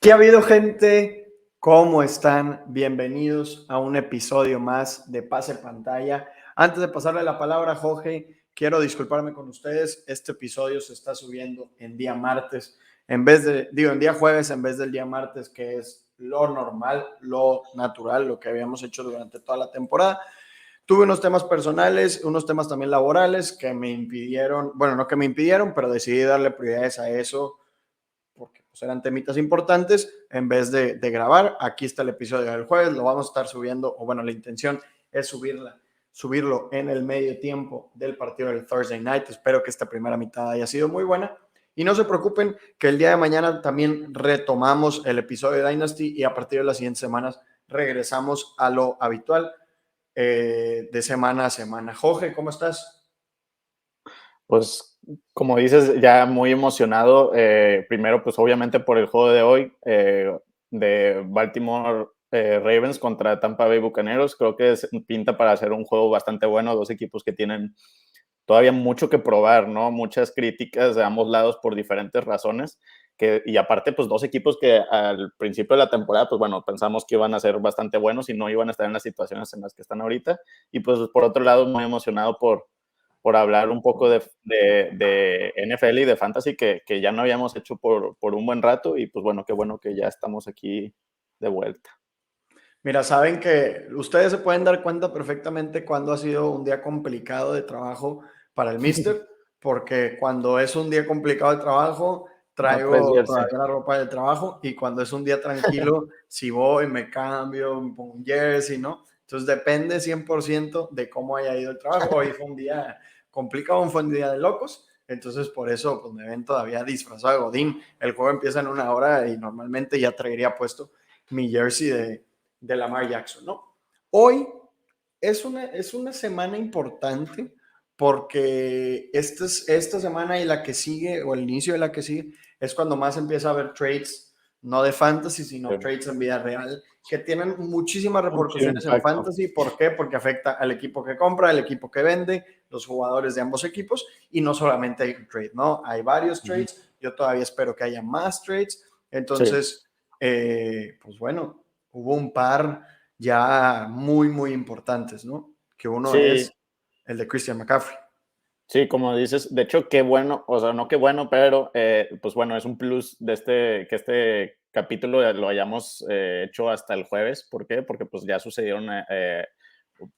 ¿Qué ha habido, gente? ¿Cómo están? Bienvenidos a un episodio más de Pase Pantalla. Antes de pasarle la palabra a Jorge, quiero disculparme con ustedes. Este episodio se está subiendo en día martes, en día jueves en vez del día martes, que es lo normal, lo natural, lo que habíamos hecho durante toda la temporada. Tuve unos temas personales, unos temas también laborales que me impidieron, bueno, no que me impidieron, pero decidí darle prioridades a eso porque pues, eran temitas importantes, en vez de grabar. Aquí está el episodio del jueves, lo vamos a estar subiendo, o bueno, la intención es subirlo en el medio tiempo del partido del Thursday Night. Espero que esta primera mitad haya sido muy buena. Y no se preocupen que el día de mañana también retomamos el episodio de Dynasty y a partir de las siguientes semanas regresamos a lo habitual de semana a semana. Jorge, ¿cómo estás? Pues, como dices, ya muy emocionado. Primero, pues obviamente por el juego de hoy de Baltimore Ravens contra Tampa Bay Bucaneros. Creo que pinta para hacer un juego bastante bueno. Dos equipos que tienen todavía mucho que probar, ¿no? Muchas críticas de ambos lados por diferentes razones. Y aparte, pues dos equipos que al principio de la temporada, pues bueno, pensamos que iban a ser bastante buenos y no iban a estar en las situaciones en las que están ahorita. Y pues por otro lado, muy emocionado por hablar un poco de NFL y de Fantasy que ya no habíamos hecho por un buen rato y pues bueno que ya estamos aquí de vuelta. Mira, saben que ustedes se pueden dar cuenta perfectamente cuando ha sido un día complicado de trabajo para el Mister, porque cuando es un día complicado de trabajo, No traes traigo jersey. todavía la ropa de trabajo y cuando es un día tranquilo, si voy, me cambio, me pongo un jersey, ¿no? Entonces depende 100% de cómo haya ido el trabajo. Hoy fue un día complicado, fue un día de locos, entonces por eso pues, me ven todavía disfrazado de Godín. El juego empieza en una hora y normalmente ya traería puesto mi jersey de Lamar Jackson, ¿no? Hoy es una semana importante porque esta semana y la que sigue, o el inicio de la que sigue, es cuando más empieza a haber trades, no de fantasy, sino trades en vida real, que tienen muchísimas Mucho repercusiones en impacto. fantasy. ¿Por qué? Porque afecta al equipo que compra, al equipo que vende, los jugadores de ambos equipos, y no solamente hay un trade, ¿no? Hay varios trades, yo todavía espero que haya más trades, Sí, entonces, pues bueno, hubo un par ya muy, muy importantes, ¿no? Que uno sí, es el de Christian McCaffrey. sí, como dices, de hecho, qué bueno, o sea, no qué bueno, pero pues bueno, es un plus de que este capítulo lo hayamos hecho hasta el jueves. ¿Por qué? Porque pues ya sucedieron,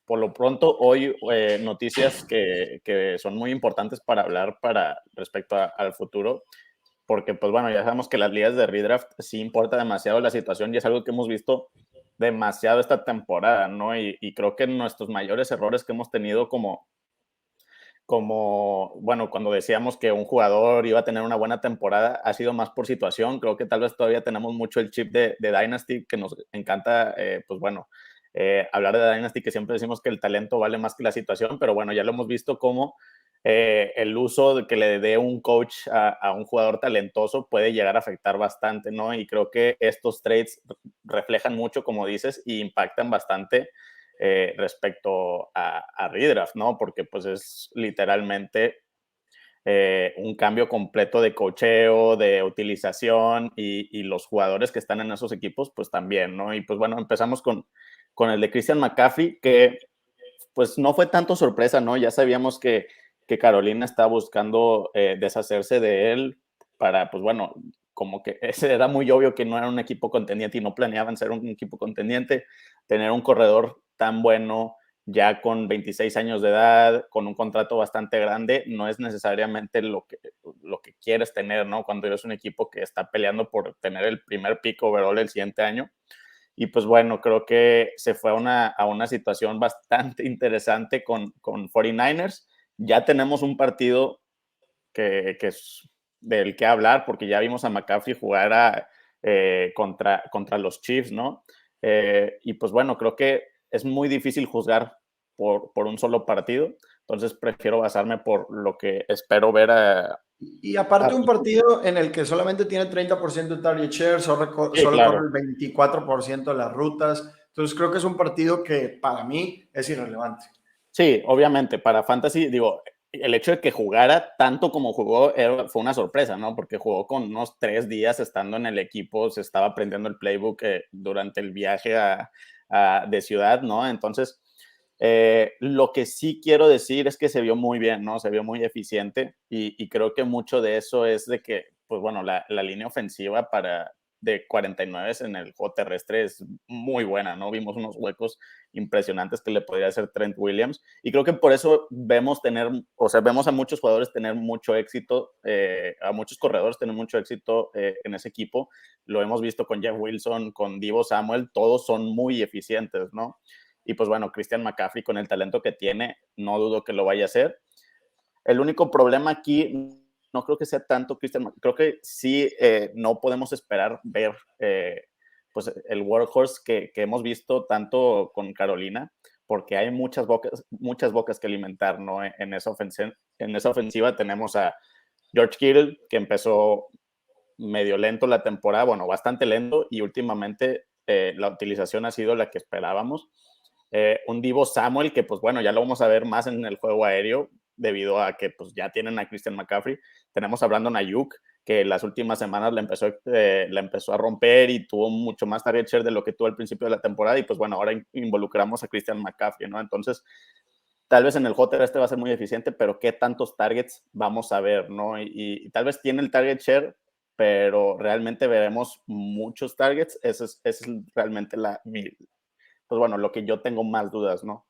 por lo pronto, hoy noticias que son muy importantes para hablar respecto al futuro, porque pues bueno, ya sabemos que las ligas de redraft sí importa demasiado la situación y es algo que hemos visto demasiado esta temporada, ¿no? Y creo que nuestros mayores errores que hemos tenido bueno, cuando decíamos que un jugador iba a tener una buena temporada, ha sido más por situación. Creo que tal vez todavía tenemos mucho el chip de Dynasty, que nos encanta, pues bueno, hablar de Dynasty, que siempre decimos que el talento vale más que la situación, pero bueno, ya lo hemos visto como el uso de que le dé un coach a un jugador talentoso puede llegar a afectar bastante, ¿no? Y creo que estos trades reflejan mucho, como dices, y impactan bastante respecto a redraft, ¿no? Porque pues es literalmente un cambio completo de cocheo, de utilización y los jugadores que están en esos equipos, pues también, ¿no? Y pues bueno, empezamos con el de Christian McCaffrey, que pues no fue tanto sorpresa, ¿no? Ya sabíamos que Carolina estaba buscando deshacerse de él para, pues bueno, como que ese era muy obvio que no era un equipo contendiente y no planeaban ser un equipo contendiente. Tener un corredor tan bueno, ya con 26 años de edad, con un contrato bastante grande, no es necesariamente lo que quieres tener, ¿no? Cuando eres un equipo que está peleando por tener el primer pick overall el siguiente año. Y pues bueno, creo que se fue a una situación bastante interesante con 49ers. Ya tenemos un partido que es del que hablar, porque ya vimos a McCaffrey jugar contra los Chiefs, ¿no? Y pues bueno, creo que es muy difícil juzgar por un solo partido, entonces prefiero basarme por lo que espero ver Y aparte un partido en el que solamente tiene 30% de target share, Sí, solo corre claro. el 24% de las rutas. Entonces creo que es un partido que para mí es irrelevante. Sí, obviamente, para Fantasy, digo, el hecho de que jugara tanto como jugó fue una sorpresa, ¿no? Porque jugó con unos 3 días estando en el equipo, se estaba aprendiendo el playbook durante el viaje de ciudad, ¿no? Entonces, lo que sí quiero decir es que se vio muy bien, ¿no? Se vio muy eficiente y creo que mucho de eso es de que, pues bueno, la línea ofensiva de 49 en el juego terrestre es muy buena, ¿no? Vimos unos huecos impresionantes que le podría hacer Trent Williams y creo que por eso vemos a muchos jugadores tener mucho éxito, a muchos corredores tener mucho éxito en ese equipo. Lo hemos visto con Jeff Wilson, con Deebo Samuel, todos son muy eficientes, ¿no? Y pues bueno, Christian McCaffrey con el talento que tiene, no dudo que lo vaya a hacer. El único problema aquí no creo que sea tanto Christian McCaffrey, creo que sí no podemos esperar ver pues el workhorse que hemos visto tanto con Carolina, porque hay muchas bocas que alimentar, ¿no? En esa ofensiva tenemos a George Kittle, que empezó medio lento la temporada, bueno, bastante lento, y últimamente la utilización ha sido la que esperábamos. Un Deebo Samuel que pues bueno, ya lo vamos a ver más en el juego aéreo debido a que pues ya tienen a Christian McCaffrey. Tenemos a Brandon Ayuk que las últimas semanas la empezó a romper y tuvo mucho más target share de lo que tuvo al principio de la temporada y pues bueno, ahora involucramos a Christian McCaffrey, ¿no? Entonces, tal vez en el Hotter va a ser muy eficiente, pero ¿qué tantos targets vamos a ver, no? Y tal vez tiene el target share, pero realmente veremos muchos targets. Ese es realmente pues bueno, lo que yo tengo más dudas, ¿no?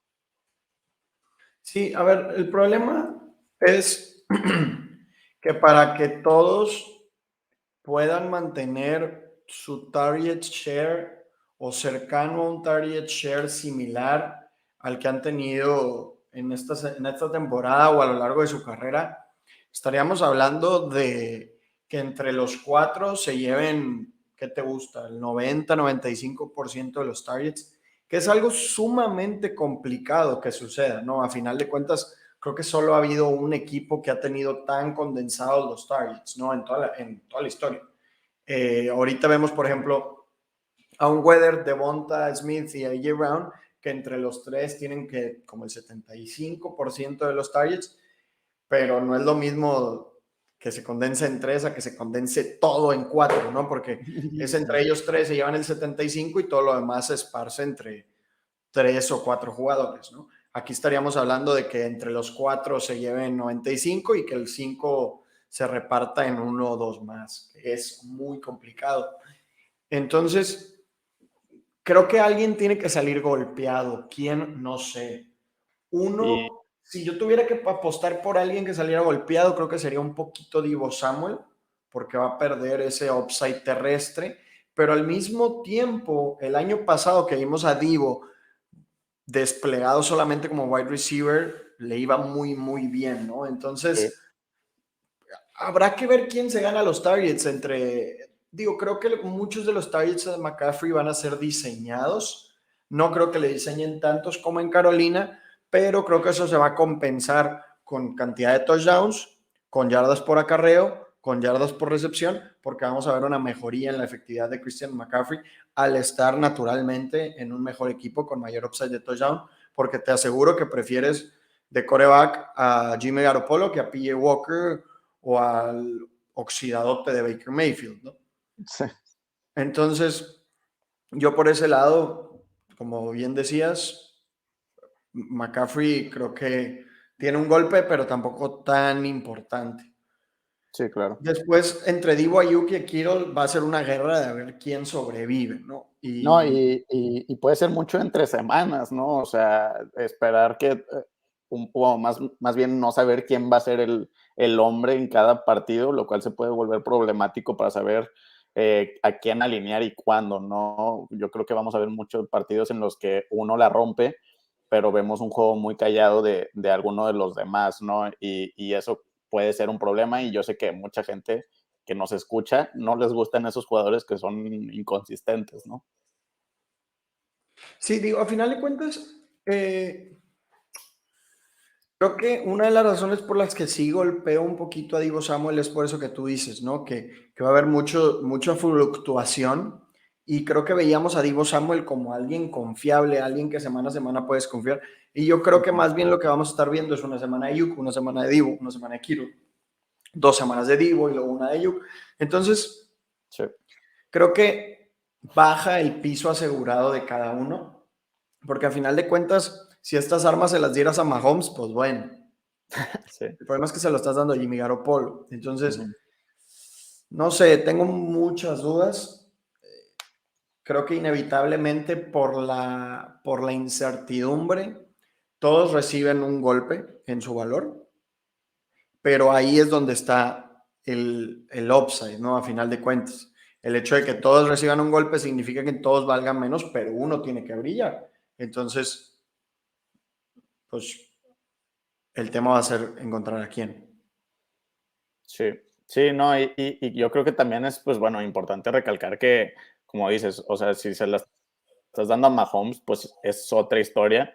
Sí, a ver, el problema es que para que todos puedan mantener su target share o cercano a un target share similar al que han tenido en esta temporada o a lo largo de su carrera, estaríamos hablando de que entre los cuatro se lleven, ¿qué te gusta? El 90-95% de los targets, que es algo sumamente complicado que suceda, ¿no? A final de cuentas, creo que solo ha habido un equipo que ha tenido tan condensados los targets, ¿no? En toda la historia. Ahorita vemos, por ejemplo, a un Weather, Devonta Smith y a AJ Brown, que entre los tres tienen que como el 75% de los targets, pero no es lo mismo que se condense en tres a que se condense todo en cuatro, ¿no? Porque es entre ellos tres se llevan el 75 y todo lo demás se esparce entre tres o cuatro jugadores, ¿no? Aquí estaríamos hablando de que entre los cuatro se lleven 95 y que el 5 se reparta en uno o dos más. Es muy complicado. Entonces, creo que alguien tiene que salir golpeado. ¿Quién? No sé. Y Uno, si yo tuviera que apostar por alguien que saliera golpeado, creo que sería un poquito Deebo Samuel, porque va a perder ese upside terrestre. Pero al mismo tiempo, el año pasado que vimos a Deebo desplegado solamente como wide receiver, le iba muy, muy bien, ¿no? eh, Entonces, habrá que ver quién se gana los targets digo, creo que muchos de los targets de McCaffrey van a ser diseñados. No creo que le diseñen tantos como en Carolina, pero creo que eso se va a compensar con cantidad de touchdowns, con yardas por acarreo, con yardas por recepción, porque vamos a ver una mejoría en la efectividad de Christian McCaffrey al estar naturalmente en un mejor equipo con mayor upside de touchdown, porque te aseguro que prefieres de quarterback a Jimmy Garoppolo que a PJ Walker o al oxidadote de Baker Mayfield, ¿no? sí. Entonces, yo por ese lado, como bien decías, McCaffrey creo que tiene un golpe, pero tampoco tan importante. Sí, claro. Después, entre Divo Ayuk y Kittle va a ser una guerra de a ver quién sobrevive, ¿no? No, y puede ser mucho entre semanas, ¿no? O sea, esperar que, o más bien no saber quién va a ser el hombre en cada partido, lo cual se puede volver problemático para saber a quién alinear y cuándo, ¿no? Yo creo que vamos a ver muchos partidos en los que uno la rompe, pero vemos un juego muy callado de alguno de los demás, ¿no? Y eso puede ser un problema y yo sé que mucha gente que nos escucha no les gustan esos jugadores que son inconsistentes, ¿no? Sí, digo, a final de cuentas, creo que una de las razones por las que sí golpeo un poquito a Divo Samuel es por eso que tú dices, ¿no? Que va a haber mucha fluctuación y creo que veíamos a Divo Samuel como alguien confiable, alguien que semana a semana puedes confiar. Y yo creo que más bien lo que vamos a estar viendo es una semana de Ayuk, una semana de Divo, una semana de Kiro, 2 semanas de Divo y luego una de Ayuk. Entonces, Sí. creo que baja el piso asegurado de cada uno, porque al final de cuentas, si estas armas se las dieras a Mahomes, pues bueno. Sí. El problema es que se lo estás dando a Jimmy Garoppolo. Entonces, Uh-huh. no sé, tengo muchas dudas. Creo que inevitablemente por la incertidumbre, todos reciben un golpe en su valor, pero ahí es donde está el upside, ¿no? A final de cuentas. El hecho de que todos reciban un golpe significa que todos valgan menos, pero uno tiene que brillar. Entonces, pues el tema va a ser encontrar a quién. Sí, sí, no, y yo creo que también es, pues bueno, importante recalcar que, como dices, o sea, si se las estás dando a Mahomes, pues es otra historia.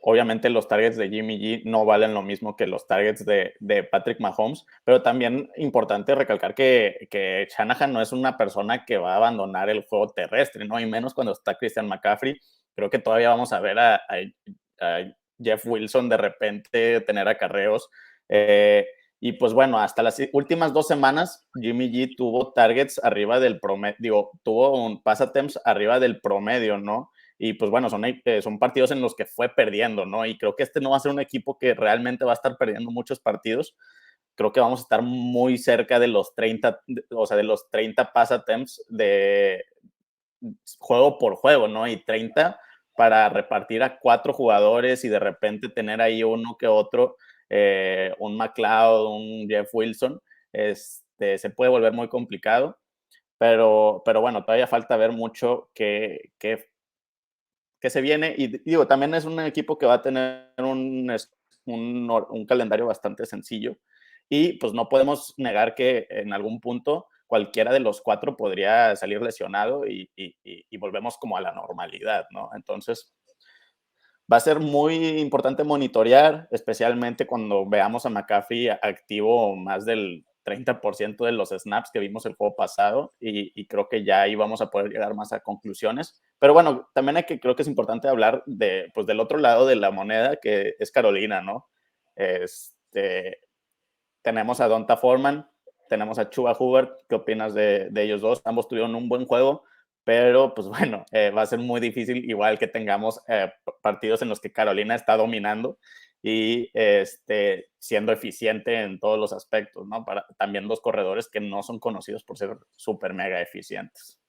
Obviamente los targets de Jimmy G no valen lo mismo que los targets de Patrick Mahomes, pero también importante recalcar que Shanahan no es una persona que va a abandonar el juego terrestre, ¿no? Y menos cuando está Christian McCaffrey. Creo que todavía vamos a ver a Jeff Wilson de repente tener acarreos. Y pues bueno, hasta las últimas 2 semanas, Jimmy G tuvo targets arriba del promedio, digo, tuvo un pass attempts arriba del promedio, ¿no? Y pues bueno, son partidos en los que fue perdiendo, ¿no? Y creo que este no va a ser un equipo que realmente va a estar perdiendo muchos partidos. Creo que vamos a estar muy cerca de los 30, o sea, de los 30 pass attempts de juego por juego, ¿no? Y 30 para repartir a 4 jugadores y de repente tener ahí uno que otro, un McLeod, un Jeff Wilson, se puede volver muy complicado, pero bueno, todavía falta ver mucho que se viene. Y digo, también es un equipo que va a tener un calendario bastante sencillo. Y pues no podemos negar que en algún punto cualquiera de los 4 podría salir lesionado y volvemos como a la normalidad, ¿no? Entonces, va a ser muy importante monitorear, especialmente cuando veamos a McCaffrey activo más del 30% de los snaps que vimos el juego pasado y creo que ya ahí vamos a poder llegar más a conclusiones. Pero bueno, también creo que es importante hablar pues del otro lado de la moneda, que es Carolina, ¿no? Tenemos a Donta Foreman, tenemos a Chuba Hubbard. ¿Qué opinas de ellos dos? Ambos tuvieron un buen juego, pero pues bueno, va a ser muy difícil igual que tengamos partidos en los que Carolina está dominando y siendo eficiente en todos los aspectos, ¿no? Para también dos corredores que no son conocidos por ser súper mega eficientes.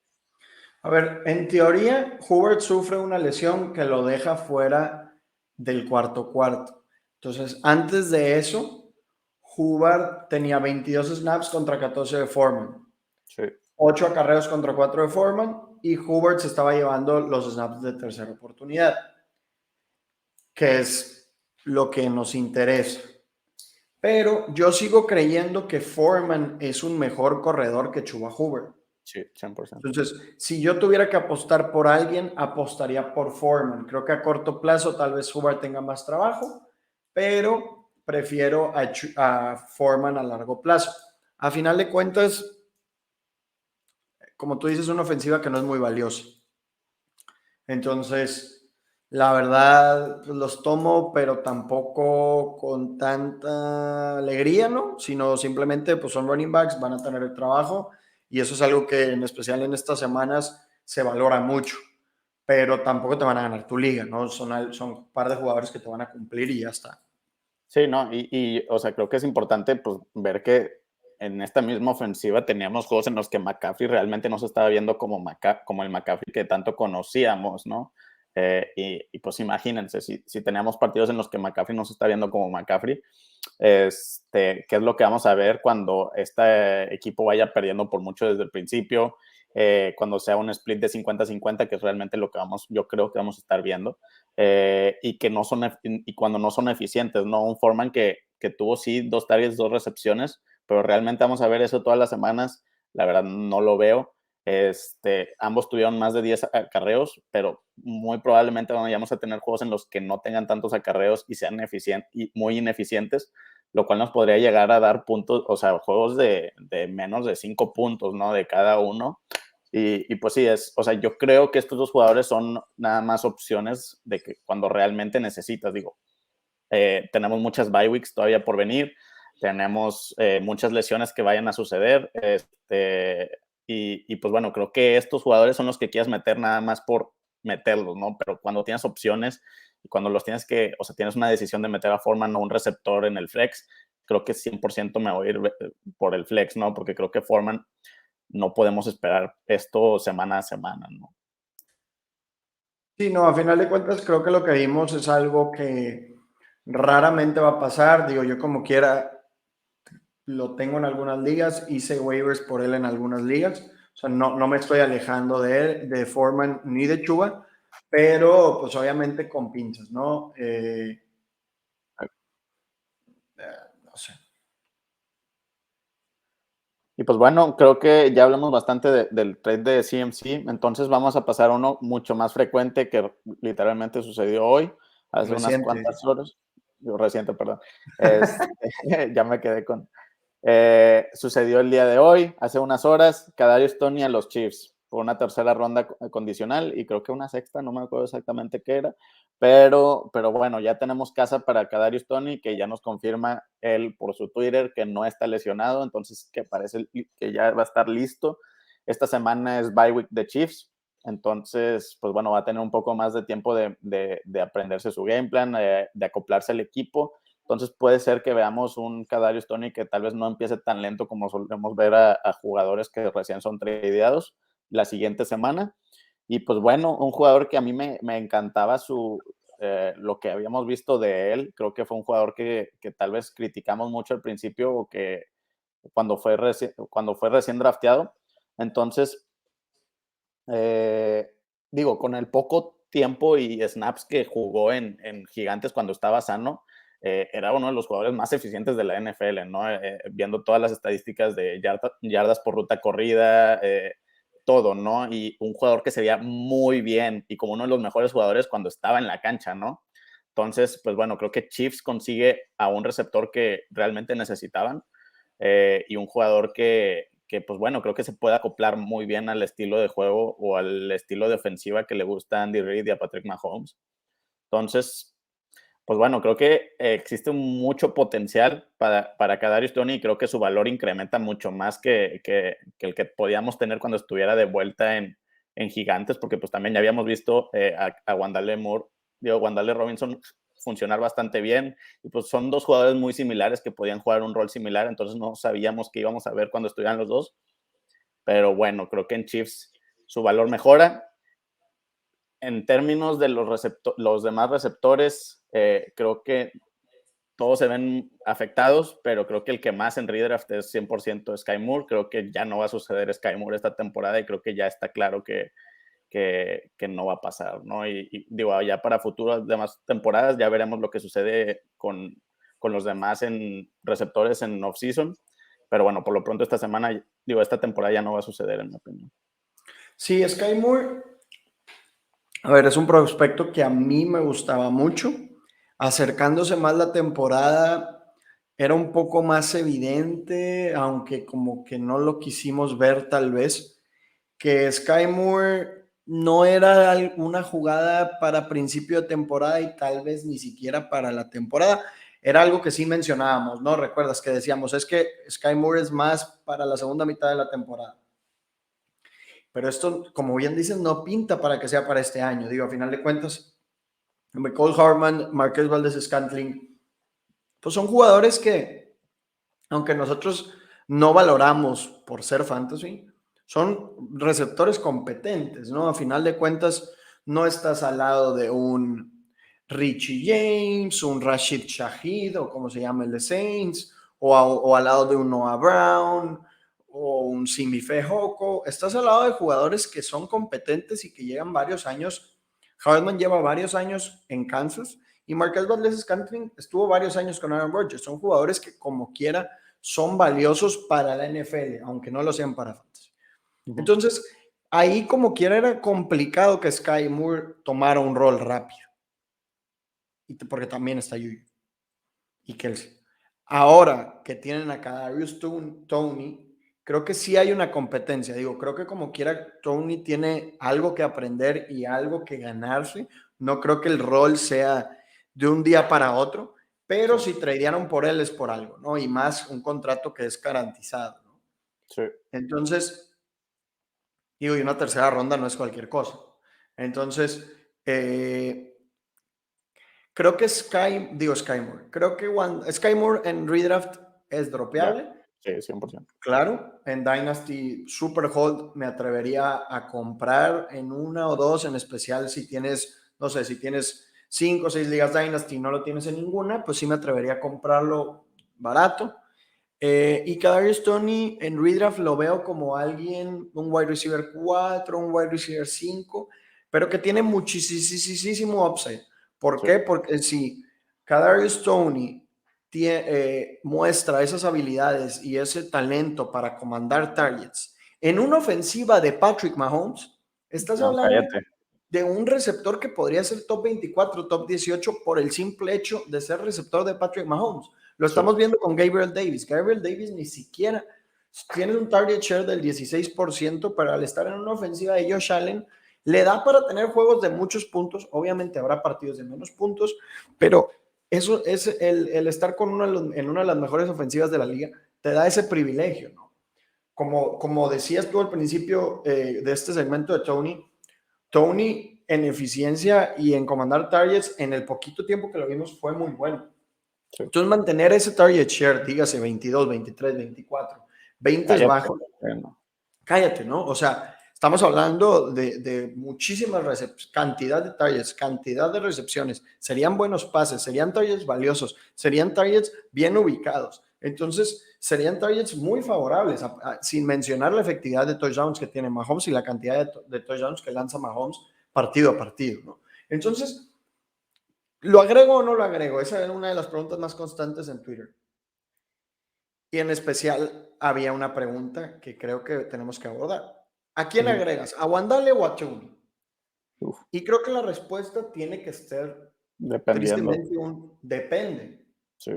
A ver, en teoría, Hubert sufre una lesión que lo deja fuera del cuarto cuarto. Entonces, antes de eso, Hubbard tenía 22 snaps contra 14 de Foreman, Sí. 8 acarreos contra 4 de Foreman, y Hubbard se estaba llevando los snaps de tercera oportunidad, que es lo que nos interesa. Pero yo sigo creyendo que Foreman es un mejor corredor que Chuba Hubbard. Sí, 100%. Entonces, si yo tuviera que apostar por alguien, apostaría por Foreman. Creo que a corto plazo tal vez Hubbard tenga más trabajo, pero prefiero a Foreman a largo plazo. A final de cuentas, como tú dices, es una ofensiva que no es muy valiosa. Entonces, la verdad, pues, los tomo, pero tampoco con tanta alegría, ¿no? Sino simplemente, pues son running backs, van a tener el trabajo y eso es algo que en especial en estas semanas se valora mucho, pero tampoco te van a ganar tu liga, ¿no? Son un par de jugadores que te van a cumplir y ya está. Sí, no, o sea, creo que es importante pues, ver que en esta misma ofensiva teníamos juegos en los que McCaffrey realmente no se estaba viendo como el McCaffrey que tanto conocíamos, ¿no? Pues imagínense, si teníamos partidos en los que McCaffrey no se está viendo como McCaffrey, ¿qué es lo que vamos a ver cuando este equipo vaya perdiendo por mucho desde el principio? Cuando sea un split de 50-50, que es realmente lo que yo creo que vamos a estar viendo. Y cuando no son eficientes, ¿no? Un Foreman que tuvo sí 2 targets, 2 recepciones, pero realmente vamos a ver eso todas las semanas. La verdad no lo veo. Ambos tuvieron más de 10 acarreos, pero muy probablemente vayamos a tener juegos en los que no tengan tantos acarreos y sean muy ineficientes, lo cual nos podría llegar a dar puntos, o sea, juegos de menos de 5 puntos, ¿no? De cada uno. Y pues sí, o sea, yo creo que estos dos jugadores son nada más opciones de que cuando realmente necesitas, digo, tenemos muchas bye weeks todavía por venir, tenemos muchas lesiones que vayan a suceder, y pues bueno, creo que estos jugadores son los que quieres meter nada más por meterlos, ¿no? Pero cuando tienes opciones y cuando los tienes que, o sea, tienes una decisión de meter a Foreman o un receptor en el flex, creo que 100% me voy a ir por el flex, ¿no? Porque creo que Foreman no podemos esperar esto semana a semana, ¿no? Sí, no, a final de cuentas creo que lo que vimos es algo que raramente va a pasar. Digo, yo como quiera lo tengo en algunas ligas, hice waivers por él en algunas ligas. O sea, no me estoy alejando de él, de Foreman ni de Chuba, pero pues obviamente con pinzas, ¿no? No sé. Y pues bueno, creo que ya hablamos bastante del trade de CMC, entonces vamos a pasar a uno mucho más frecuente que literalmente sucedió hoy, hace unas Reciente. cuantas horas, reciente, perdón. Ya me quedé con... sucedió el día de hoy, hace unas horas, Kadarius Toney a los Chiefs por una tercera ronda condicional y creo que una sexta, no me acuerdo exactamente qué era, pero bueno, ya tenemos casa para Kadarius Toney, que ya nos confirma él por su Twitter que no está lesionado, entonces que parece que ya va a estar listo. Esta semana es bye week de Chiefs, entonces, pues bueno, va a tener un poco más de tiempo de aprenderse su game plan, de acoplarse al equipo. Entonces puede ser que veamos un Kadarius Toney que tal vez no empiece tan lento como solemos ver a jugadores que recién son tradeados la siguiente semana. Y pues bueno, un jugador que a mí me encantaba lo que habíamos visto de él, creo que fue un jugador que tal vez criticamos mucho al principio o que cuando fue recién drafteado. Entonces, digo, con el poco tiempo y snaps que jugó en Gigantes cuando estaba sano, era uno de los jugadores más eficientes de la NFL, ¿no? Viendo todas las estadísticas de yardas por ruta corrida, todo, ¿no? Y un jugador que se veía muy bien y como uno de los mejores jugadores cuando estaba en la cancha, ¿no? Entonces, pues bueno, creo que Chiefs consigue a un receptor que realmente necesitaban y un jugador pues bueno, creo que se puede acoplar muy bien al estilo de juego o al estilo de ofensiva que le gusta a Andy Reid y a Patrick Mahomes. Entonces, pues bueno, creo que existe mucho potencial para Kadarius Toney y creo que su valor incrementa mucho más que el que podíamos tener cuando estuviera de vuelta en Gigantes, porque pues también ya habíamos visto a Wandale Robinson funcionar bastante bien y pues son dos jugadores muy similares que podían jugar un rol similar, entonces no sabíamos qué íbamos a ver cuando estuvieran los dos, pero bueno, creo que en Chiefs su valor mejora. En términos de los demás receptores, creo que todos se ven afectados, pero creo que el que más en redraft es 100% Sky Moore. Creo que ya no va a suceder Sky Moore esta temporada y creo que ya está claro que no va a pasar, ¿no? Y digo, ya para futuras demás temporadas ya veremos lo que sucede con los demás en receptores en off-season. Pero bueno, por lo pronto esta temporada ya no va a suceder, en mi opinión. Sí, Sky Moore, a ver, es un prospecto que a mí me gustaba mucho. Acercándose más la temporada, era un poco más evidente, aunque como que no lo quisimos ver tal vez, que Sky Moore no era una jugada para principio de temporada y tal vez ni siquiera para la temporada. Era algo que sí mencionábamos, ¿no? Recuerdas que decíamos, es que Sky Moore es más para la segunda mitad de la temporada. Pero esto, como bien dicen, no pinta para que sea para este año. Digo, a final de cuentas, Cole Hartman, Marquez Valdez-Scantling, pues son jugadores que, aunque nosotros no valoramos por ser fantasy, son receptores competentes, ¿no? A final de cuentas, no estás al lado de un Richie James, un Rashid Shaheed, o como se llama el de Saints, o al lado de un Noah Brown, o un Simi Fehoko. Estás al lado de jugadores que son competentes y que llegan varios años. Hardman lleva varios años en Kansas y Marquez Valdez-Scantling estuvo varios años con Aaron Rodgers. Son jugadores que como quiera son valiosos para la NFL, aunque no lo sean para fantasy. Entonces, ahí como quiera era complicado que Sky Moore tomara un rol rápido. Porque también está Yuyu y Kelsey. Ahora que tienen a Kadarius Toney, creo que sí hay una competencia. Digo, creo que como quiera, Tony tiene algo que aprender y algo que ganarse. No creo que el rol sea de un día para otro, pero Sí, si tradearon por él es por algo, ¿no? Y más un contrato que es garantizado, ¿no? sí, Entonces, digo, y una tercera ronda no es cualquier cosa. Entonces, creo que Skymore, creo que Skymore en redraft es ya, dropeable. sí, 100%. Claro, en Dynasty Super Hold me atrevería a comprar en una o dos, en especial si tienes, no sé, si tienes 5 o 6 ligas Dynasty y no lo tienes en ninguna, pues sí me atrevería a comprarlo barato. Y Kadarius Toney en redraft lo veo como alguien, un wide receiver 4, un wide receiver 5, pero que tiene muchísimo upside. ¿Por Sí, qué? Porque si Kadarius Toney muestra esas habilidades y ese talento para comandar targets en una ofensiva de Patrick Mahomes, estás no, hablando cállate. de un receptor que podría ser top 24, top 18 por el simple hecho de ser receptor de Patrick Mahomes. Lo Sí, estamos viendo con Gabriel Davis. Gabriel Davis ni siquiera tiene un target share del 16%, pero al estar en una ofensiva de Josh Allen, le da para tener juegos de muchos puntos. Obviamente habrá partidos de menos puntos, pero eso es el estar con en una de las mejores ofensivas de la liga, te da ese privilegio, ¿no? Como decías tú al principio de este segmento de Tony en eficiencia y en comandar targets en el poquito tiempo que lo vimos fue muy bueno. sí. Entonces mantener ese target share, dígase 22, 23, 24, 20 es Cállate. bajo, No. cállate, ¿no? O sea, estamos hablando de muchísimas cantidad de targets, cantidad de recepciones, serían buenos pases, serían targets valiosos, serían targets bien ubicados. Entonces, serían targets muy favorables, sin mencionar la efectividad de touchdowns que tiene Mahomes y la cantidad de touchdowns que lanza Mahomes partido a partido, ¿no? Entonces, ¿lo agrego o no lo agrego? Esa era una de las preguntas más constantes en Twitter. Y en especial había una pregunta que creo que tenemos que abordar. ¿A quién Ujú. agregas? ¿A Wandale o a Tony? Uf, Y creo que la respuesta tiene que ser dependiendo. tristemente un depende. Sí,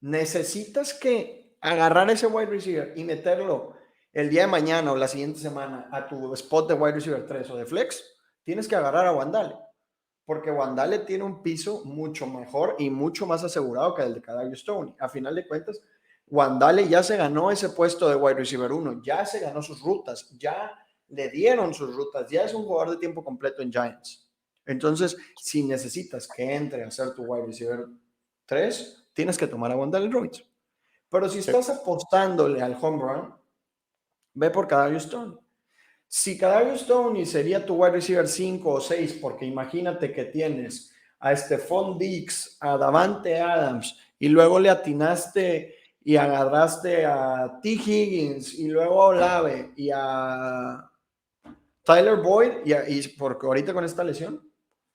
Necesitas que agarrar ese wide receiver y meterlo el día de mañana o la siguiente semana a tu spot de wide receiver 3 o de flex. Tienes que agarrar a Wandale, porque Wandale tiene un piso mucho mejor y mucho más asegurado que el de Kadarius Toney. A final de cuentas, Wandale ya se ganó ese puesto de wide receiver 1, ya se ganó sus rutas, ya le dieron sus rutas, ya es un jugador de tiempo completo en Giants. Entonces, si necesitas que entre a ser tu wide receiver 3, tienes que tomar a Wandale Robinson. Pero si sí, estás apostándole al home run, ve por Kadarius Toney. Si Kadarius Toney sería tu wide receiver 5 o 6, porque imagínate que tienes a Stephon Diggs, a Davante Adams, y luego le atinaste y agarraste a T. Higgins, y luego a Olave, y a Tyler Boyd, y porque ahorita con esta lesión,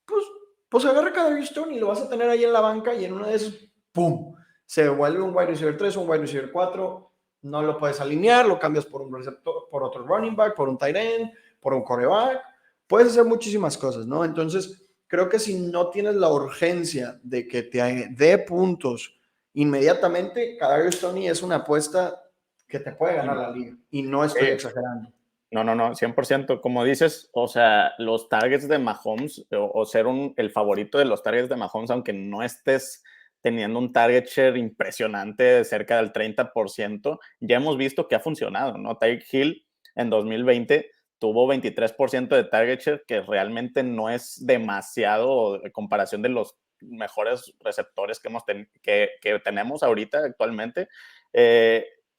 pues, pues agarra a Kadarius Toney y lo vas a tener ahí en la banca, y en una de esas, ¡pum! Se vuelve un wide receiver 3, un wide receiver 4, no lo puedes alinear, lo cambias por un receptor, por otro running back, por un tight end, por un coreback, puedes hacer muchísimas cosas, ¿no? Entonces, creo que si no tienes la urgencia de que te dé puntos inmediatamente, Kadarius Toney es una apuesta que te puede ganar la liga, y no estoy sí. exagerando. No, no, no, 100%. Como dices, o sea, los targets de Mahomes o ser el favorito de los targets de Mahomes, aunque no estés teniendo un target share impresionante de cerca del 30%, ya hemos visto que ha funcionado, ¿no? Tyreek Hill en 2020 tuvo 23% de target share, que realmente no es demasiado en comparación de los mejores receptores que tenemos ahorita actualmente.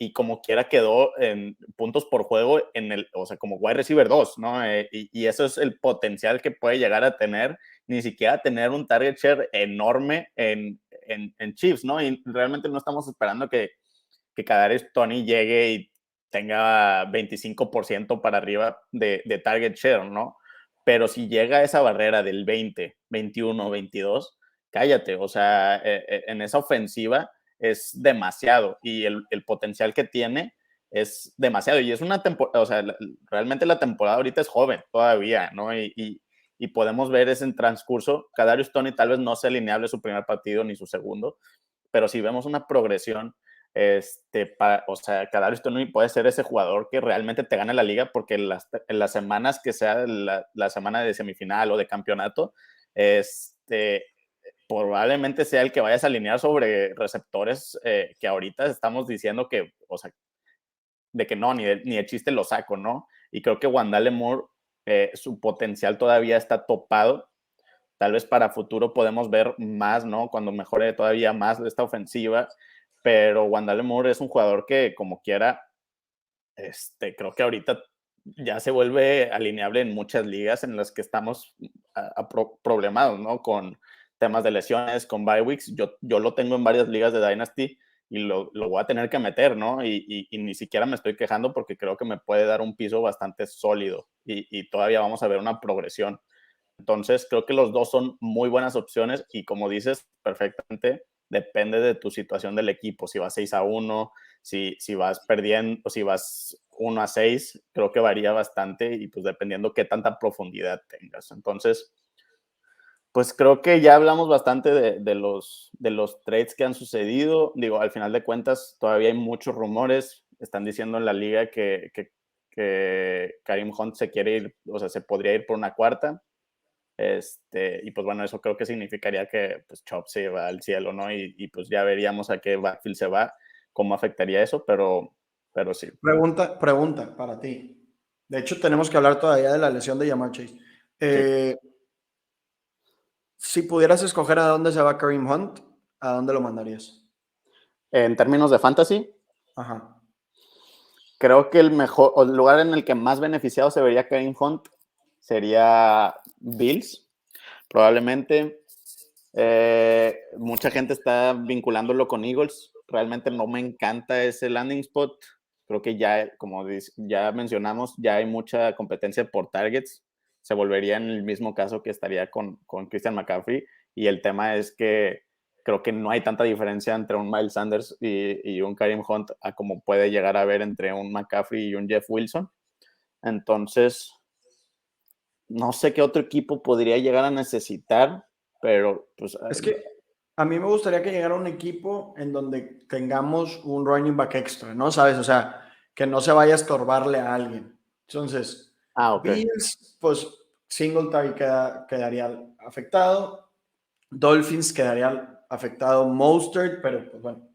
Y como quiera quedó en puntos por juego o sea, como wide receiver 2, ¿no? Y eso es el potencial que puede llegar a tener, ni siquiera tener un target share enorme en Chiefs, ¿no? Y realmente no estamos esperando que Kadarius Toney llegue y tenga 25% para arriba de target share, ¿no? Pero si llega a esa barrera del 20, 21, 22, cállate, o sea, en esa ofensiva es demasiado y el potencial que tiene es demasiado. Y es una temporada, o sea, realmente la temporada ahorita es joven todavía, ¿no? Y podemos ver ese transcurso. Kadarius Toney tal vez no sea lineable su primer partido ni su segundo, pero si vemos una progresión o sea, Kadarius Toney puede ser ese jugador que realmente te gane la liga, porque en las semanas que sea la semana de semifinal o de campeonato, probablemente sea el que vayas a alinear sobre receptores que ahorita estamos diciendo que, o sea, de que no, ni de chiste lo saco, ¿no? Y creo que Wandale Moore, su potencial todavía está topado. Tal vez para futuro podemos ver más, ¿no? Cuando mejore todavía más esta ofensiva. Pero Wandale Moore es un jugador que, como quiera, creo que ahorita ya se vuelve alineable en muchas ligas en las que estamos problemados, ¿no? Con temas de lesiones, con bye weeks. Yo lo tengo en varias ligas de Dynasty y lo voy a tener que meter, ¿no? Y ni siquiera me estoy quejando porque creo que me puede dar un piso bastante sólido y todavía vamos a ver una progresión. Entonces, creo que los dos son muy buenas opciones y como dices perfectamente, depende de tu situación del equipo. Si vas 6-1, si vas perdiendo, o si vas 1-6, creo que varía bastante y pues dependiendo qué tanta profundidad tengas. Entonces, pues creo que ya hablamos bastante de los trades que han sucedido. Digo, al final de cuentas, todavía hay muchos rumores. Están diciendo en la liga que Kareem Hunt se quiere ir, o sea, se podría ir por una cuarta. Y pues bueno, eso creo que significaría que pues Chop se va al cielo, ¿no? Y pues ya veríamos a qué backfield se va, cómo afectaría eso, pero sí. Pregunta para ti. De hecho, tenemos que hablar todavía de la lesión de Ja'Marr Chase. Sí. Si pudieras escoger a dónde se va Kareem Hunt, ¿a dónde lo mandarías? En términos de fantasy, Ajá. creo que el mejor, o el lugar en el que más beneficiado se vería Kareem Hunt sería Bills, probablemente. Mucha gente está vinculándolo con Eagles. Realmente no me encanta ese landing spot. Creo que ya, como ya mencionamos, ya hay mucha competencia por targets. Se volvería en el mismo caso que estaría con Christian McCaffrey. Y el tema es que creo que no hay tanta diferencia entre un Miles Sanders y un Kareem Hunt a como puede llegar a haber entre un McCaffrey y un Jeff Wilson. Entonces, no sé qué otro equipo podría llegar a necesitar, pero pues Es que a mí me gustaría que llegara un equipo en donde tengamos un running back extra, ¿no? ¿Sabes? O sea, que no se vaya a estorbarle a alguien. Entonces, ok. Bills, pues Singletary quedaría afectado. Dolphins quedaría afectado Mostert, pero pues bueno,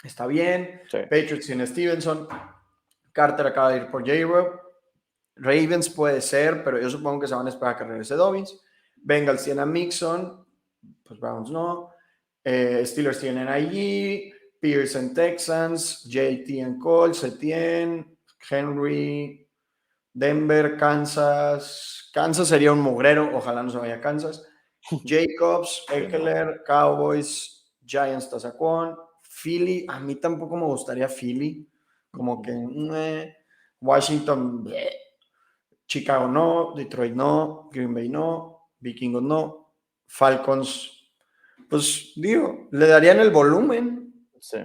está bien. Sí. Patriots sin Stevenson. Carter acaba de ir por J-Rob. Ravens puede ser, pero yo supongo que se van a esperar a que regrese Dobbins. Bengals tienen a Mixon, pues Browns no. Steelers tienen allí, Pierce en Texans, JT en Colts, Etienne, Henry, Denver, Kansas. Kansas sería un mugrero, ojalá no se vaya a Kansas. Jacobs, Eckler, Cowboys, Giants, Tazacuón, Philly. A mí tampoco me gustaría Philly, como que Washington, bleh. Chicago no, Detroit no, Green Bay no, Vikingos no, Falcons, pues digo, le darían el volumen. Sí.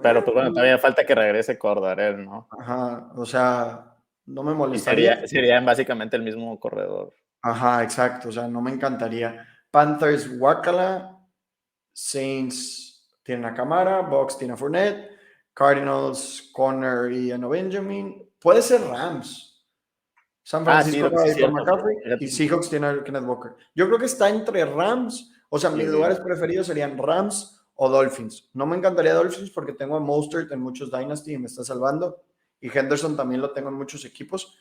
Pero pues bueno, todavía falta que regrese Cordarel, ¿no? Ajá, o sea, no me Y molestaría. sería básicamente el mismo corredor. Ajá, exacto, o sea, no me encantaría. Panthers, Wakala, Saints tienen a Camara, Bucks tiene a Fournette, Cardinals, Conner y Eno Benjamin. Puede ser Rams. San Sí, Francisco acaba sí de es ir por cierto. McCaffrey y Fíjate. Seahawks tiene a Kenneth Walker. Yo creo que está entre Rams, o sea, Y mis lugares Bills. preferidos serían Rams o Dolphins. No me encantaría Dolphins porque tengo a Mostert en muchos Dynasty y me está salvando. Y Henderson también lo tengo en muchos equipos.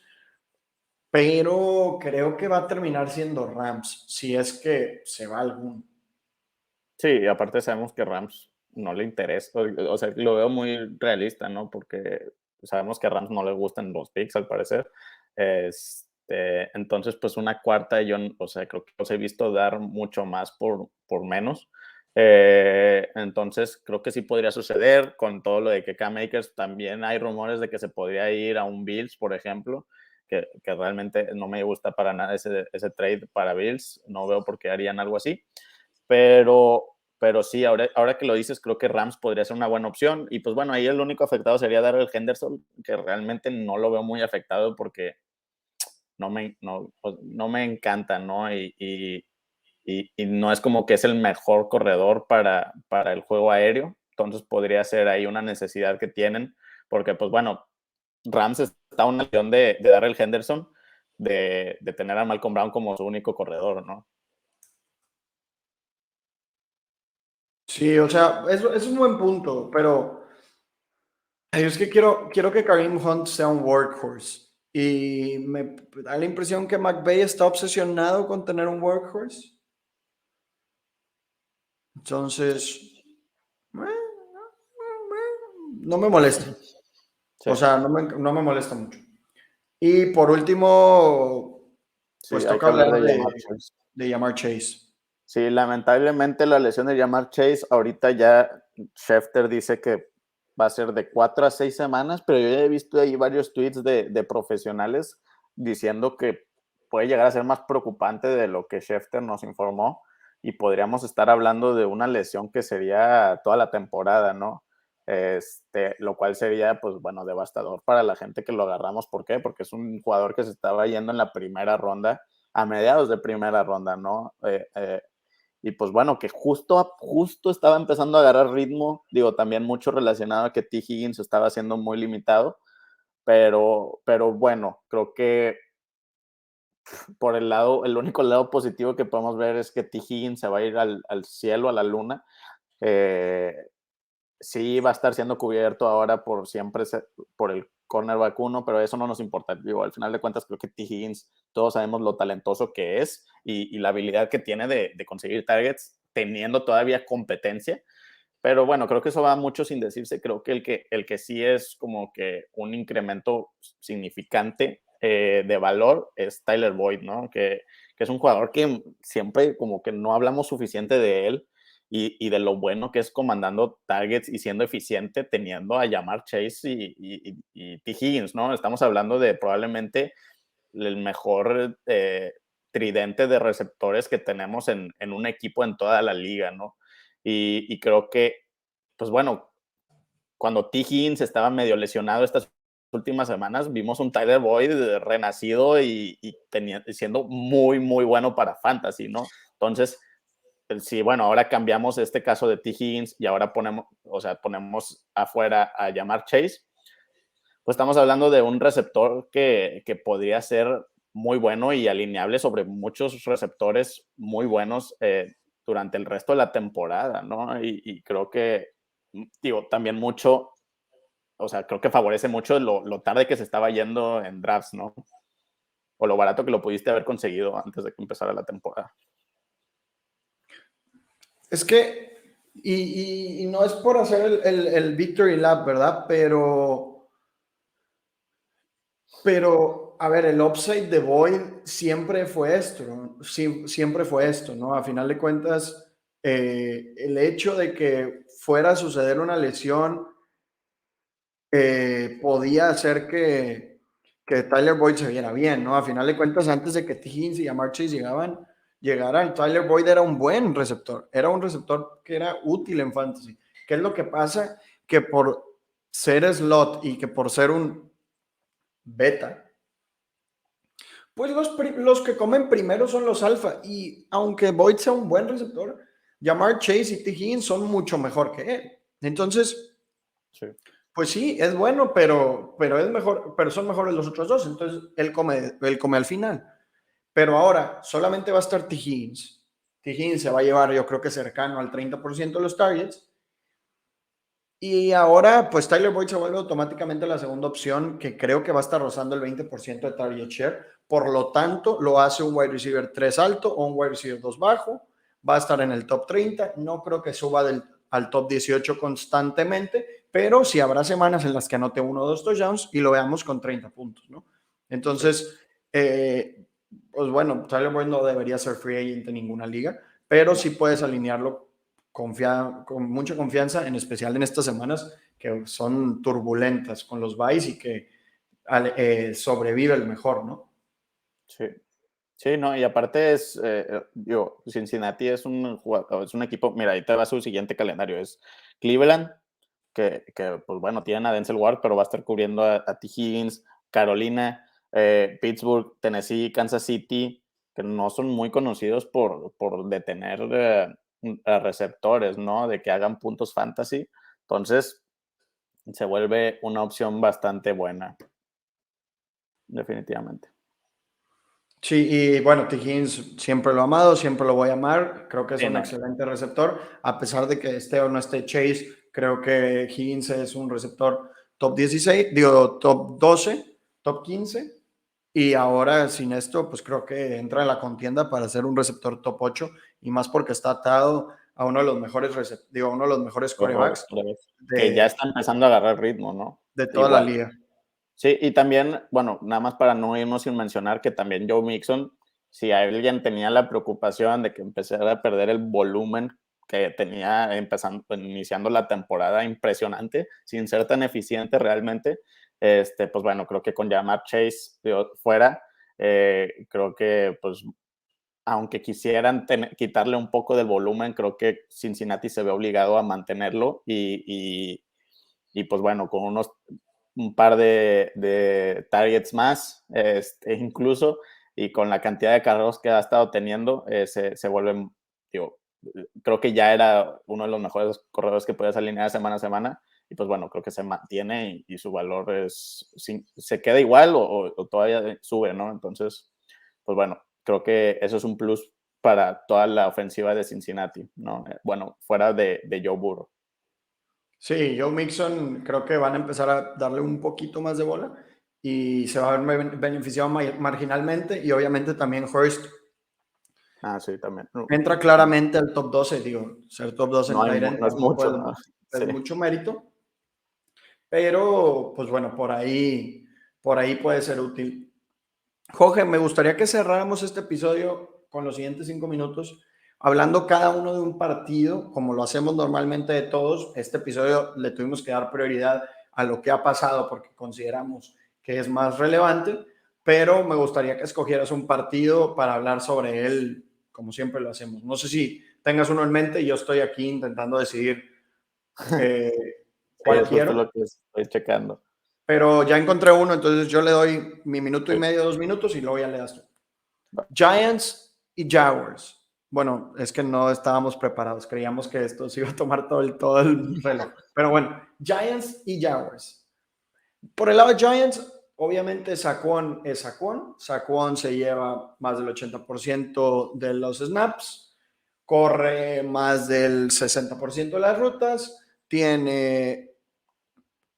Pero creo que va a terminar siendo Rams, si es que se va algún. Sí, y aparte sabemos que Rams no le interesa, o sea, lo veo muy realista, ¿no? Porque sabemos que a Rams no le gustan los picks, al parecer. Entonces, pues una cuarta, yo, o sea, creo que los he visto dar mucho más por menos. Entonces, creo que sí podría suceder con todo lo de que K-Makers. También hay rumores de que se podría ir a un Bills, por ejemplo, que realmente no me gusta para nada ese trade para Bills. No veo por qué harían algo así. Pero sí, ahora que lo dices, creo que Rams podría ser una buena opción. Y pues bueno, ahí el único afectado sería Darrell Henderson, que realmente no lo veo muy afectado porque no me encanta, ¿no? Y no es como que es el mejor corredor para el juego aéreo. entonces podría ser ahí una necesidad que tienen, porque pues bueno, Rams está a una lesión de Darrell Henderson, de tener a Malcolm Brown como su único corredor, ¿no? Sí, o sea, eso es un buen punto, pero es que quiero que Kareem Hunt sea un workhorse. Y me da la impresión que McVay está obsesionado con tener un workhorse. Entonces, no me molesta. Sí, O sea, no me molesta mucho. Y por último, sí, pues hay toca que hablar hablar de Jamar Chase. de Jamar Chase. Sí, lamentablemente la lesión de Jamar Chase, ahorita ya Schefter dice que va a ser de 4 a 6 semanas, pero yo ya he visto ahí varios tweets de profesionales diciendo que puede llegar a ser más preocupante de lo que Schefter nos informó y podríamos estar hablando de una lesión que sería toda la temporada, ¿no? Lo cual sería, pues bueno, devastador para la gente que lo agarramos. ¿Por qué? Porque es un jugador que se estaba yendo en la primera ronda, a mediados de primera ronda, ¿no? Y pues bueno, que justo estaba empezando a agarrar ritmo, digo, también mucho relacionado a que T. Higgins estaba siendo muy limitado, pero bueno, creo que por el único lado positivo que podemos ver es que T. Higgins se va a ir al cielo, a la luna. Eh, sí va a estar siendo cubierto ahora por siempre por el cornerback 1, pero eso no nos importa. Digo, al final de cuentas, creo que T. Higgins, todos sabemos lo talentoso que es y la habilidad que tiene de conseguir targets teniendo todavía competencia. Pero bueno, creo que eso va mucho sin decirse. Creo que el que sí es como que un incremento significante de valor es Tyler Boyd, ¿no? Que es un jugador que siempre como que no hablamos suficiente de él y de lo bueno que es comandando targets y siendo eficiente teniendo a Jamar Chase y T. Higgins, ¿no? Estamos hablando de probablemente el mejor tridente de receptores que tenemos en un equipo en toda la liga, ¿no? Y creo que, pues bueno, cuando T. Higgins estaba medio lesionado estas últimas semanas, vimos un Tyler Boyd renacido y siendo muy, muy bueno para Fantasy, ¿no? Entonces, sí, bueno, ahora cambiamos este caso de T. Higgins y ahora ponemos afuera a Jamar Chase, pues estamos hablando de un receptor que podría ser muy bueno y alineable sobre muchos receptores muy buenos durante el resto de la temporada, ¿no? Y creo que, digo, también mucho, o sea, creo que favorece mucho lo tarde que se estaba yendo en drafts, ¿no? O lo barato que lo pudiste haber conseguido antes de que empezara la temporada. Es que, y no es por hacer el Victory Lap, ¿verdad? Pero, a ver, el upside de Boyd siempre fue esto, ¿no? Siempre fue esto, ¿no? A final de cuentas, el hecho de que fuera a suceder una lesión podía hacer que Tyler Boyd se viera bien, ¿no? A final de cuentas, antes de que T. Higgins y Jamar Chase llegaran, Tyler Boyd era un buen receptor, era un receptor que era útil en fantasy. ¿Qué es lo que pasa? Que por ser slot y que por ser un beta, pues los que comen primero son los alfa. Y aunque Boyd sea un buen receptor, Jamar Chase y T. Higgins son mucho mejor que él. Entonces, Sí. pues sí, es bueno, pero es mejor, pero son mejores los otros dos. Entonces, él come al final. Pero ahora solamente va a estar T. Higgins. T. Higgins se va a llevar, yo creo que cercano al 30% de los targets. Y ahora, pues Tyler Boyd se vuelve automáticamente la segunda opción, que creo que va a estar rozando el 20% de target share. Por lo tanto, lo hace un wide receiver 3 alto o un wide receiver 2 bajo. Va a estar en el top 30. No creo que suba al top 18 constantemente, pero sí habrá semanas en las que anote 1 o 2 touchdowns y lo veamos con 30 puntos, ¿no? Sí. Entonces, pues bueno, Tyler Boyd no debería ser free agent en ninguna liga, pero No. sí puedes alinearlo con mucha confianza, en especial en estas semanas que son turbulentas con los buys y que sobrevive el mejor, ¿no? Sí. Sí, no, y aparte Cincinnati es es un equipo, mira, ahí te va su siguiente calendario, es Cleveland, que pues bueno, tienen a Denzel Ward, pero va a estar cubriendo a T. Higgins, Carolina, Pittsburgh, Tennessee, Kansas City, que no son muy conocidos por detener a receptores, ¿no? De que hagan puntos fantasy. Entonces, se vuelve una opción bastante buena, definitivamente. Sí, y bueno, T. Higgins siempre lo he amado, siempre lo voy a amar. Creo que es Sí, un no, excelente receptor. A pesar de que esté o no esté Chase, creo que Higgins es un receptor top 16, digo, top 12, top 15. Y ahora sin esto, pues creo que entra en la contienda para ser un receptor top 8 y más porque está atado a uno de los mejores, uno de los mejores corebacks que ya de, está empezando a agarrar ritmo, ¿no? de toda la Igual. liga. Sí, y también, bueno, nada más para no irnos sin mencionar que también Joe Mixon, si alguien tenía la preocupación de que empezara a perder el volumen que tenía iniciando la temporada impresionante, sin ser tan eficiente realmente, pues bueno, creo que con Jamar Chase fuera, creo que pues aunque quisieran quitarle un poco del volumen, creo que Cincinnati se ve obligado a mantenerlo y pues bueno, con un par de targets más, incluso, y con la cantidad de carreros que ha estado teniendo, se vuelve, digo, creo que ya era uno de los mejores corredores que podías alinear semana a semana, y pues bueno, creo que se mantiene y su valor se queda igual o todavía sube, ¿no? Entonces, pues bueno, creo que eso es un plus para toda la ofensiva de Cincinnati, ¿no? Bueno, fuera de Joe Burrow. Sí, Joe Mixon creo que van a empezar a darle un poquito más de bola y se va a ver beneficiado marginalmente y obviamente también Hurst Ah, sí, también. entra claramente al top 12, digo, ser top 12 en Tight End No es tampoco mucho, ¿no? es Sí. mucho mérito, pero pues bueno, por ahí puede ser útil. Jorge, me gustaría que cerráramos este episodio con los siguientes 5 minutos, hablando cada uno de un partido, como lo hacemos normalmente de todos. Este episodio le tuvimos que dar prioridad a lo que ha pasado porque consideramos que es más relevante, pero me gustaría que escogieras un partido para hablar sobre él, como siempre lo hacemos. No sé si tengas uno en mente, yo estoy aquí intentando decidir eh, Sí, cuál es justo quiero, lo que estoy checando. pero ya encontré uno, entonces yo le doy mi minuto y Sí. medio, 2 minutos y luego ya le das tú. Va. Giants y Jaguars. Bueno, es que no estábamos preparados. Creíamos que esto se iba a tomar todo el reloj. Pero bueno, Giants y Jaguars. Por el lado de Giants, obviamente Saquon es Saquon. Saquon se lleva más del 80% de los snaps. Corre más del 60% de las rutas. Tiene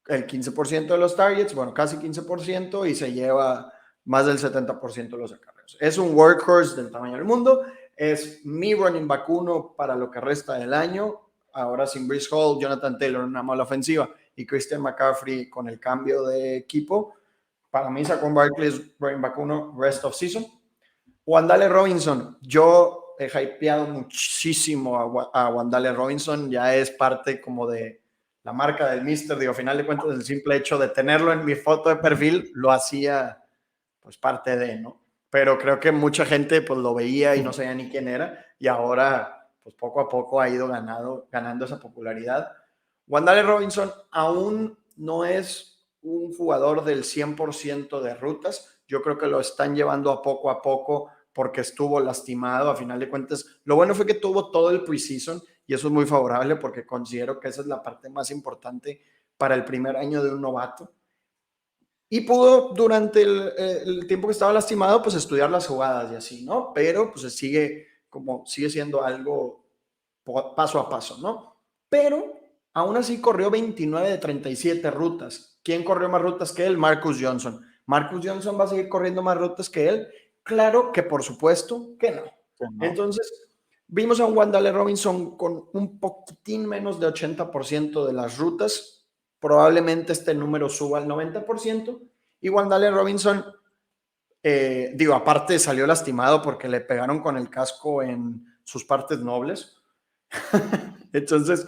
el 15% de los targets, bueno, casi 15%, y se lleva más del 70% de los acarreos. Es un workhorse del tamaño del mundo, es mi running back uno para lo que resta del año, ahora sin Breece Hall, Jonathan Taylor en una mala ofensiva y Christian McCaffrey con el cambio de equipo. Para mí Saquon Barkley es running back uno rest of season. Wandale Robinson, yo he hypeado muchísimo a Wandale Robinson, ya es parte como de la marca del Mister, digo, a final de cuentas el simple hecho de tenerlo en mi foto de perfil lo hacía pues parte de, ¿no? Pero creo que mucha gente pues lo veía y no sabía ni quién era y ahora pues poco a poco ha ido ganando esa popularidad. Wandale Robinson aún no es un jugador del 100% de rutas, yo creo que lo están llevando a poco porque estuvo lastimado a final de cuentas. Lo bueno fue que tuvo todo el preseason y eso es muy favorable porque considero que esa es la parte más importante para el primer año de un novato. Y pudo durante el tiempo que estaba lastimado pues estudiar las jugadas y así, ¿no? Pero pues sigue siendo algo paso a paso, ¿no? Pero aún así corrió 29 de 37 rutas. ¿Quién corrió más rutas que él? Marcus Johnson. ¿Marcus Johnson va a seguir corriendo más rutas que él? Claro que por supuesto que no. Sí, no. Entonces, vimos a un Wandale Robinson con un poquitín menos de 80% de las rutas. Probablemente este número suba al 90%. Y Wandale Robinson, aparte salió lastimado porque le pegaron con el casco en sus partes nobles. Entonces,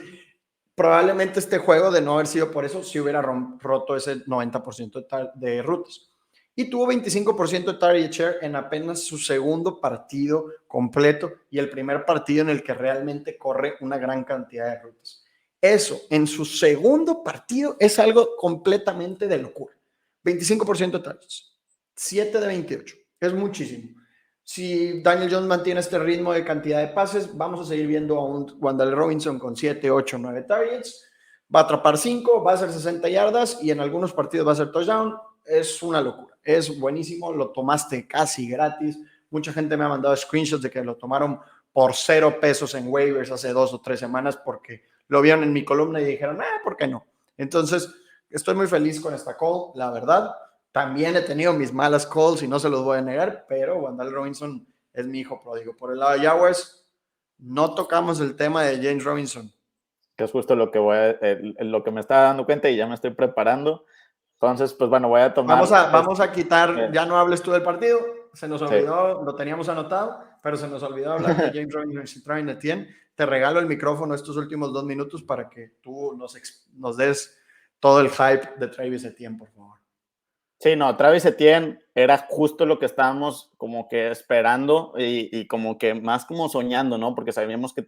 probablemente este juego, de no haber sido por eso, sí hubiera roto ese 90% de rutas. Y tuvo 25% de target share en apenas su segundo partido completo y el primer partido en el que realmente corre una gran cantidad de rutas. Eso, en su segundo partido, es algo completamente de locura. 25% de targets, 7 de 28. Es muchísimo. Si Daniel Jones mantiene este ritmo de cantidad de pases, vamos a seguir viendo a un Wandale Robinson con 7, 8, 9 targets. va a atrapar 5, va a hacer 60 yardas y en algunos partidos va a ser touchdown. Es una locura, es buenísimo, lo tomaste casi gratis. Mucha gente me ha mandado screenshots de que lo tomaron por $0 en waivers hace 2 o 3 semanas porque lo vieron en mi columna y dijeron, ¿por qué no? Entonces, estoy muy feliz con esta call, la verdad. También he tenido mis malas calls y no se los voy a negar, pero Wan'Dale Robinson es mi hijo pródigo. Por el lado de Jaguars, no tocamos el tema de James Robinson. Que es justo lo que lo que me estaba dando cuenta y ya me estoy preparando. Entonces, pues bueno, voy a tomar... Vamos a quitar, ya no hables tú del partido, se nos olvidó, sí. lo teníamos anotado, pero se nos olvidó hablar de James Robinson y Travis Etienne. Te regalo el micrófono estos últimos 2 minutos para que tú nos des todo el hype de Travis Etienne, por favor. Sí, no, Travis Etienne era justo lo que estábamos como que esperando y como que más como soñando, ¿no? Porque sabíamos que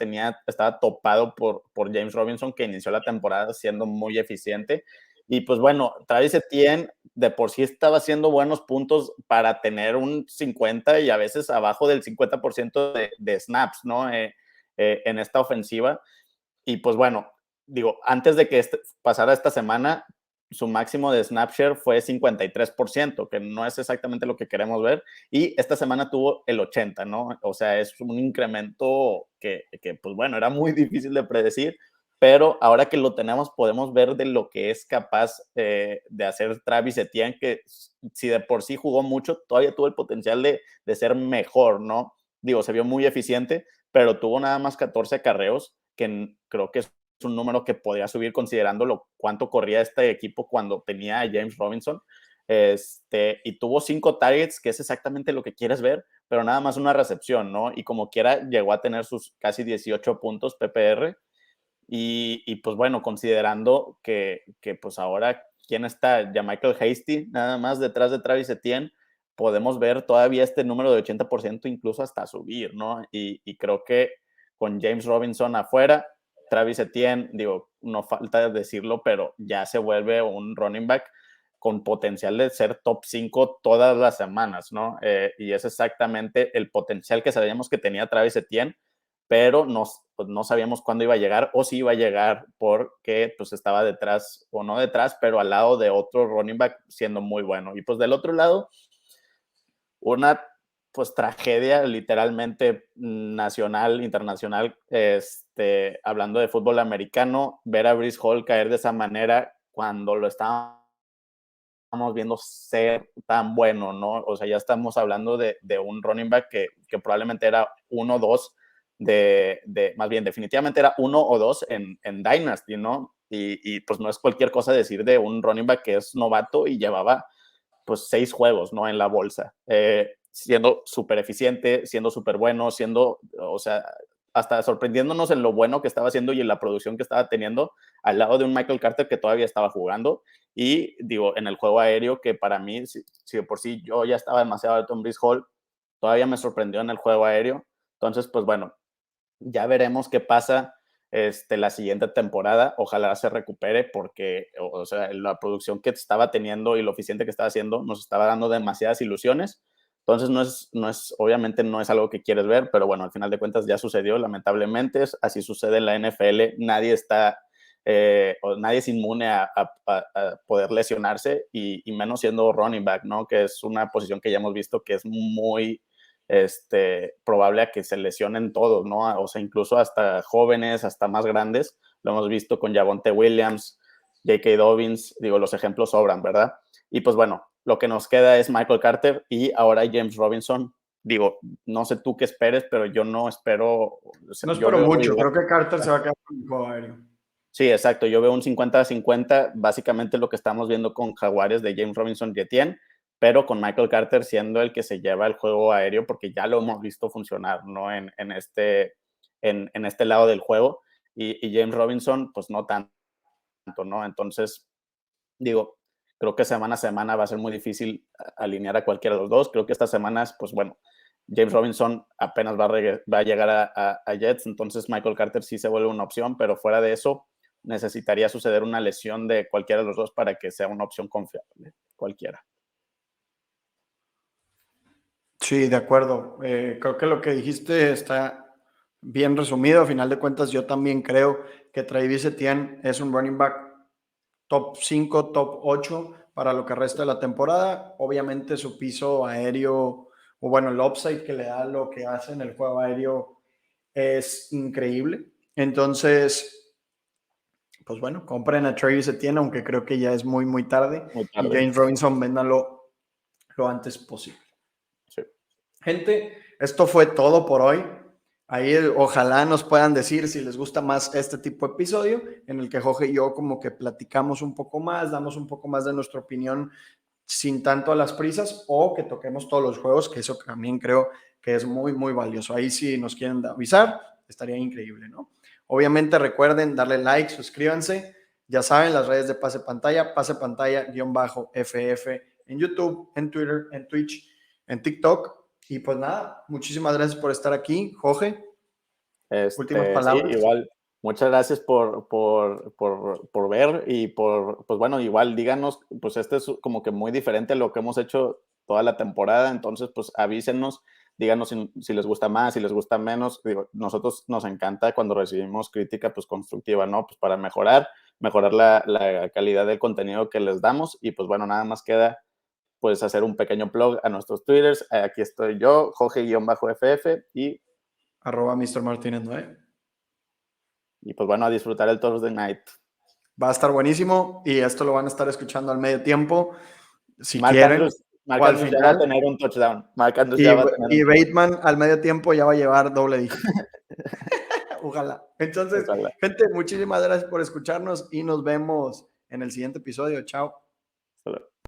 estaba topado por James Robinson, que inició la temporada siendo muy eficiente. Y pues bueno, Travis Etienne de por sí estaba haciendo buenos puntos para tener un 50 y a veces abajo del 50% de snaps, ¿no? En esta ofensiva. Y pues bueno, digo, antes de que pasara esta semana, su máximo de snap share fue 53%, que no es exactamente lo que queremos ver, y esta semana tuvo el 80%, ¿no? O sea, es un incremento que pues bueno, era muy difícil de predecir, pero ahora que lo tenemos podemos ver de lo que es capaz de hacer Travis Etienne, que si de por sí jugó mucho, todavía tuvo el potencial de ser mejor, ¿no? Digo, se vio muy eficiente, pero tuvo nada más 14 acarreos, que creo que es un número que podría subir considerando cuánto corría este equipo cuando tenía a James Robinson. Y tuvo 5 targets, que es exactamente lo que quieres ver, pero nada más una recepción, ¿no? Y como quiera, llegó a tener sus casi 18 puntos PPR. Y pues bueno, considerando que pues ahora, ¿quién está? Ya Michael Hasty, nada más detrás de Travis Etienne, podemos ver todavía este número de 80% incluso hasta subir, ¿no? Y creo que con James Robinson afuera, Travis Etienne, digo, no falta decirlo, pero ya se vuelve un running back con potencial de ser top 5 todas las semanas, ¿no? Y es exactamente el potencial que sabíamos que tenía Travis Etienne, pero pues no sabíamos cuándo iba a llegar o si iba a llegar porque pues estaba detrás o no detrás, pero al lado de otro running back siendo muy bueno. Y pues del otro lado, una pues tragedia literalmente nacional, internacional, hablando de fútbol americano, ver a Breece Hall caer de esa manera cuando lo estábamos viendo ser tan bueno, ¿no? O sea, ya estamos hablando de un running back que probablemente era 1-2 más bien, definitivamente era 1 o 2 en Dynasty, ¿no? Y pues no es cualquier cosa decir de un running back que es novato y llevaba pues 6 juegos, ¿no? En la bolsa, siendo súper eficiente, siendo súper bueno, o sea, hasta sorprendiéndonos en lo bueno que estaba haciendo y en la producción que estaba teniendo al lado de un Michael Carter que todavía estaba jugando. Y digo, en el juego aéreo, que para mí, si de por sí yo ya estaba demasiado alto en Breece Hall, todavía me sorprendió en el juego aéreo. Entonces, pues bueno, ya veremos qué pasa la siguiente temporada. Ojalá se recupere porque, o sea, la producción que estaba teniendo y lo eficiente que estaba haciendo nos estaba dando demasiadas ilusiones. Entonces, obviamente no es algo que quieres ver, pero bueno, al final de cuentas ya sucedió, lamentablemente. Así sucede en la NFL. Nadie es inmune a poder lesionarse y menos siendo running back, ¿no? Que es una posición que ya hemos visto que es muy probable a que se lesionen todos, ¿no? O sea, incluso hasta jóvenes, hasta más grandes. Lo hemos visto con Javonte Williams, J.K. Dobbins, digo, los ejemplos sobran, ¿verdad? Y pues bueno, lo que nos queda es Michael Carter y ahora James Robinson. Digo, no sé tú qué esperes, pero yo no espero. No Yo espero veo mucho, igual. creo que Carter se va a quedar con el juego aéreo. Sí, exacto. Yo veo un 50-50, básicamente lo que estamos viendo con Jaguares de James Robinson y Etienne, pero con Michael Carter siendo el que se lleva el juego aéreo, porque ya lo hemos visto funcionar, ¿no? En este lado del juego. Y James Robinson, pues no tanto, ¿no? Entonces, digo, creo que semana a semana va a ser muy difícil alinear a cualquiera de los dos. Creo que estas semanas, pues bueno, James Robinson apenas va a llegar a Jets, entonces Michael Carter sí se vuelve una opción, pero fuera de eso, necesitaría suceder una lesión de cualquiera de los dos para que sea una opción confiable, cualquiera. Sí, de acuerdo. Creo que lo que dijiste está bien resumido. A final de cuentas, yo también creo que Travis Etienne es un running back top 5, top 8 para lo que resta de la temporada. Obviamente su piso aéreo, o bueno, el upside que le da lo que hace en el juego aéreo es increíble. Entonces, pues bueno, compren a Travis Etienne, aunque creo que ya es muy, muy tarde. Muy Y tarde. James Robinson, véndanlo lo antes posible. Sí. Gente, esto fue todo por hoy. Ahí ojalá nos puedan decir si les gusta más este tipo de episodio en el que Jorge y yo como que platicamos un poco más, damos un poco más de nuestra opinión sin tanto a las prisas, o que toquemos todos los juegos, que eso también creo que es muy, muy valioso. Ahí si nos quieren avisar, estaría increíble, ¿no? Obviamente recuerden darle like, suscríbanse. Ya saben, las redes de Pase Pantalla, en YouTube, en Twitter, en Twitch, en TikTok. Y pues nada, muchísimas gracias por estar aquí, Jorge. Últimas Sí, palabras. igual, muchas gracias por ver y pues bueno, igual díganos, pues este es como que muy diferente a lo que hemos hecho toda la temporada, entonces pues avísenos, díganos si les gusta más, si les gusta menos. Digo, nosotros nos encanta cuando recibimos crítica pues constructiva, ¿no? Pues para mejorar la calidad del contenido que les damos. Y pues bueno, nada más queda pues hacer un pequeño plug a nuestros twitters. Aquí estoy yo, Jorge-FF, @ Mr. Martínez 9. y pues bueno, a disfrutar el Thursday Night. Va a estar buenísimo y esto lo van a estar escuchando al medio tiempo, si Mark quieren, Andrews, Mark o al Andrews ya va a final. tener un touchdown. Mark Andrews ya va a tener Y un touchdown. Bateman al medio tiempo ya va a llevar doble dígito. Ojalá. Entonces, Ojalá. gente, muchísimas gracias por escucharnos y nos vemos en el siguiente episodio. Chao. Hasta luego.